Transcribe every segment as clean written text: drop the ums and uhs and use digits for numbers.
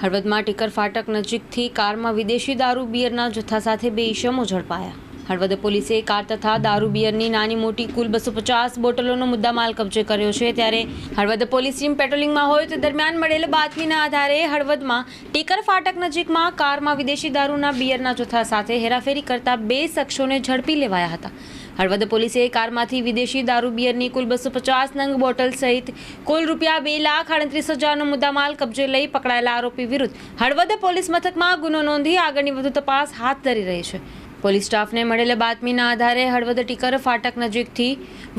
હળવદમાં ટીકર ફાટક નજીકથી કારમાં વિદેશી દારૂ બિયરના જથ્થા સાથે બે ઈસમો ઝડપાયા। હળવદ પોલીસે કાર તથા દારૂ બિયરની નાની મોટી કુલ 250 બોટલોનો મુદ્દામાલ કબજે કર્યો છે। ત્યારે હળવદ પોલીસ ટીમ પેટ્રોલિંગમાં હોય તે દરમિયાન મળેલ બાતમીના આધારે હળવદમાં ટીકર ફાટક નજીકમાં કારમાં વિદેશી દારૂના બિયરના જથ્થા સાથે હેરાફેરી કરતા બે શખ્સોને ઝડપી લેવાયા હતા। હળવદ પોલીસે કારમાંથી વિદેશી દારૂ બિયરની કુલ 250 નંગ બોટલ સહિત કુલ ₹2,38,000નો મુદ્દામાલ કબજે લઈ પકડાયેલા આરોપી વિરુદ્ધ હળવદ પોલીસ મથકમાં ગુનો નોંધી આગળની વધુ તપાસ હાથ ધરી રહી છે। પોલીસ સ્ટાફને મળેલ બાતમીના આધારે હળવદ ટીકર ફાટક નજીકથી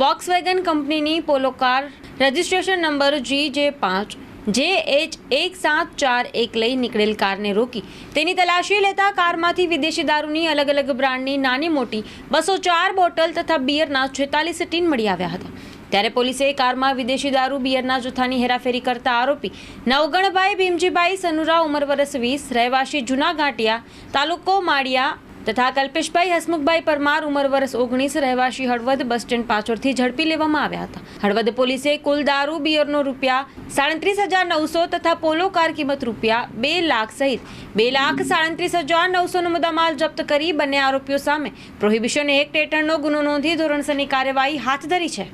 વોક્સવેગન કંપનીની પોલો કાર રજિસ્ટ્રેશન નંબર GJ5JH1741 લઈ નીકળેલ કારને રોકી તેની તલાશી લેતા કારમાંથી વિદેશી દારૂની અલગ અલગ બ્રાન્ડની નાની મોટી 204 બોટલ તથા બિયરના 46 ટીન મળી આવ્યા હતા। ત્યારે પોલીસે કારમાં વિદેશી દારૂ બિયરના જથ્થાની હેરાફેરી કરતા આરોપી નવગણભાઈ ભીમજીભાઈ સનુરા ઉંમર વર્ષ 20 રહેવાસી જૂના ઘાટિયા તાલુકો માળિયા તથા કલ્પેશભાઈ હસમુખભાઈ પરમાર ઉંમર વર્ષ 19 રહેવાસી હળવદ બસ સ્ટેન્ડ પાછળથી ઝડપી લેવામાં આવ્યા હતા। હળવદ પોલીસે કુલ દારૂ બિયરનો ₹37,900 તથા પોલો કાર કિંમત ₹2 લાખ સહિત ₹2,37,900નો મુદ્દામાલ જપ્ત કરી બંને આરોપીઓ સામે પ્રોહિબિશન એક્ટ હેઠળનો ગુનો નોંધી ધોરણસરની કાર્યવાહી હાથ ધરી છે।